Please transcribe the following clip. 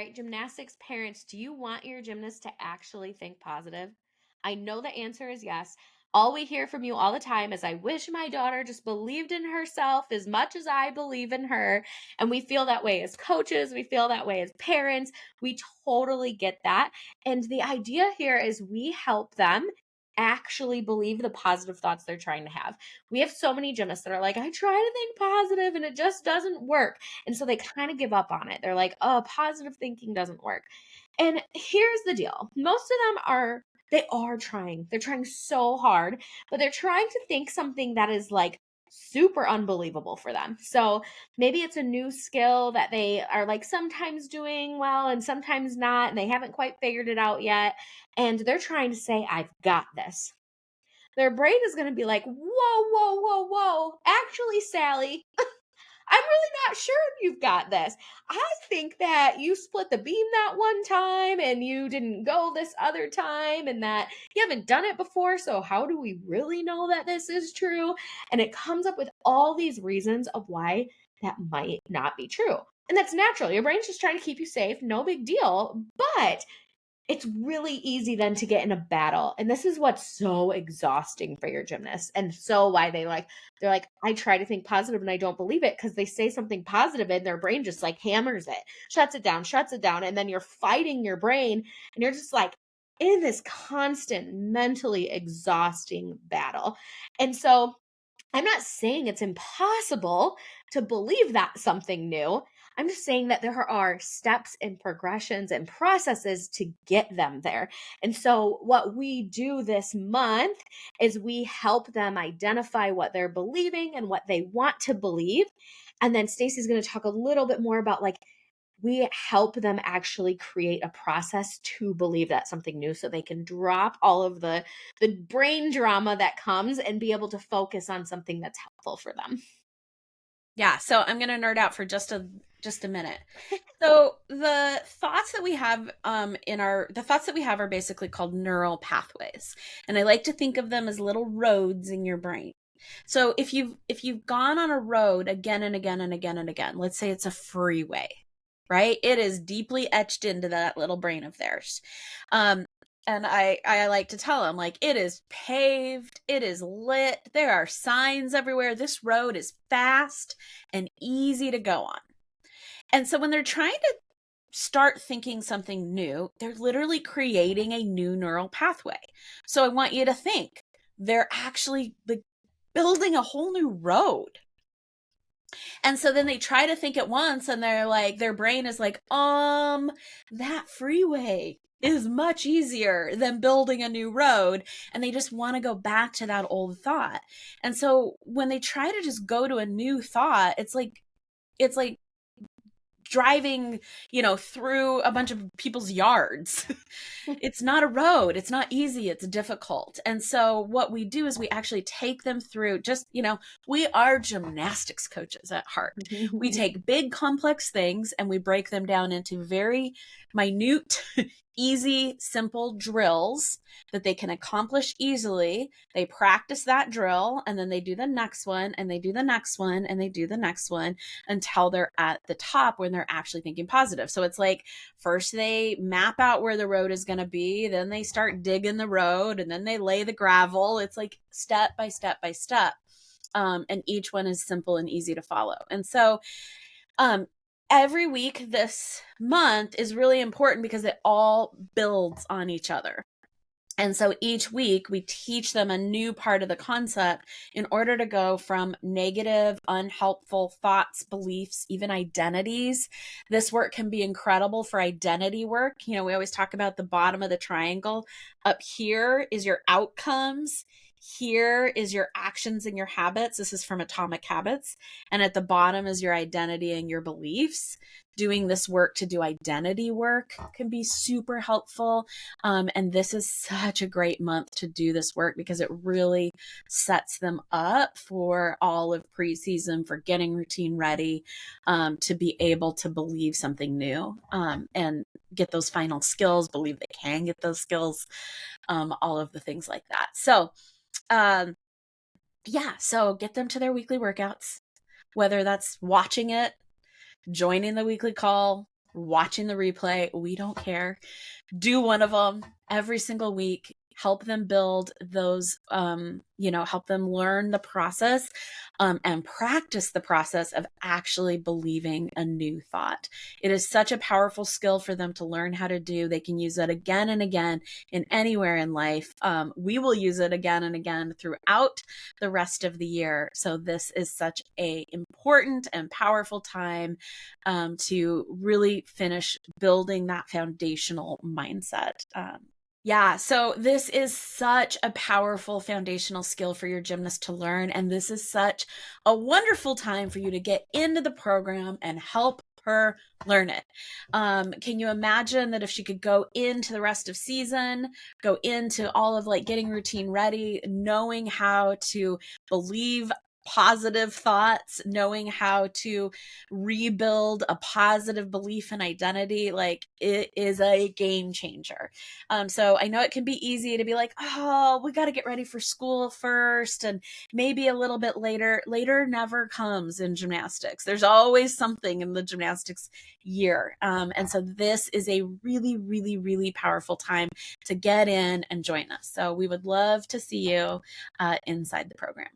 right, gymnastics parents, do you want your gymnast to actually think positive? I know the answer is yes. All we hear from you all the time is, I wish my daughter just believed in herself as much as I believe in her. And we feel that way as coaches, we feel that way as parents. We totally get that. And the idea here is we help them actually believe the positive thoughts they're trying to have. We have so many gymnasts that are like, I try to think positive and it just doesn't work. And so they kind of give up on it. They're like, oh, positive thinking doesn't work. And here's the deal. Most of them they are trying. They're trying so hard, but they're trying to think something that is like super unbelievable for them. So maybe it's a new skill that they are like sometimes doing well and sometimes not, and they haven't quite figured it out yet. And they're trying to say, I've got this. Their brain is going to be like, whoa, whoa, whoa, whoa. Actually, Sally, I'm really not sure if you've got this. I think that you split the beam that one time and you didn't go this other time and that you haven't done it before. So, how do we really know that this is true? And it comes up with all these reasons of why that might not be true. And that's natural. Your brain's just trying to keep you safe. No big deal. But it's really easy then to get in a battle. And this is what's so exhausting for your gymnasts. And so why they're like, I try to think positive and I don't believe it, because they say something positive and their brain just like hammers it, shuts it down, shuts it down. And then you're fighting your brain and you're just like in this constant mentally exhausting battle. And so I'm not saying it's impossible to believe that something new. I'm just saying that there are steps and progressions and processes to get them there. And so, what we do this month is we help them identify what they're believing and what they want to believe. And then Stacey's going to talk a little bit more about like we help them actually create a process to believe that something new, so they can drop all of the brain drama that comes and be able to focus on something that's helpful for them. Yeah, so I'm going to nerd out for just a minute. So the thoughts that we have the thoughts that we have are basically called neural pathways. And I like to think of them as little roads in your brain. So if you've gone on a road again and again and again and again, let's say it's a freeway, right? It is deeply etched into that little brain of theirs. Um, and I like to tell them, like, it is paved, it is lit, there are signs everywhere. This road is fast and easy to go on. And so when they're trying to start thinking something new, they're literally creating a new neural pathway. So I want you to think they're actually like building a whole new road. And so then they try to think at once and they're like, their brain is like, that freeway is much easier than building a new road. And they just want to go back to that old thought. And so when they try to just go to a new thought, it's like driving, through a bunch of people's yards. It's not a road. It's not easy. It's difficult. And so what we do is we actually take them through we are gymnastics coaches at heart. We take big complex things and we break them down into very minute, easy, simple drills that they can accomplish easily. They practice that drill and then they do the next one and they do the next one and they do the next one until they're at the top when they're actually thinking positive. So it's like first they map out where the road is going to be, then they start digging the road and then they lay the gravel. It's like step by step by step. And each one is simple and easy to follow. And so every week this month is really important because it all builds on each other. And so each week we teach them a new part of the concept in order to go from negative, unhelpful thoughts, beliefs, even identities. This work can be incredible for identity work. We always talk about the bottom of the triangle. Up here is your outcomes. Here is your actions and your habits. This is from Atomic Habits. And at the bottom is your identity and your beliefs. Doing this work to do identity work can be super helpful. And this is such a great month to do this work because it really sets them up for all of preseason, for getting routine ready, to be able to believe something new, and get those final skills, believe they can get those skills, all of the things like that. So, so get them to their weekly workouts, whether that's watching it, joining the weekly call, watching the replay, we don't care. Do one of them every single week. Help them build those, help them learn the process, and practice the process of actually believing a new thought. It is such a powerful skill for them to learn how to do. They can use it again and again in anywhere in life. We will use it again and again throughout the rest of the year. So this is such a important and powerful time, to really finish building that foundational mindset. Yeah, so this is such a powerful foundational skill for your gymnast to learn. And this is such a wonderful time for you to get into the program and help her learn it. Can you imagine that if she could go into the rest of season, go into all of like getting routine ready, knowing how to believe positive thoughts, knowing how to rebuild a positive belief and identity, like it is a game changer. So I know it can be easy to be like, oh, we got to get ready for school first, and maybe a little bit later. Later never comes in gymnastics. There's always something in the gymnastics year. And so this is a really, really, really powerful time to get in and join us. So we would love to see you inside the program.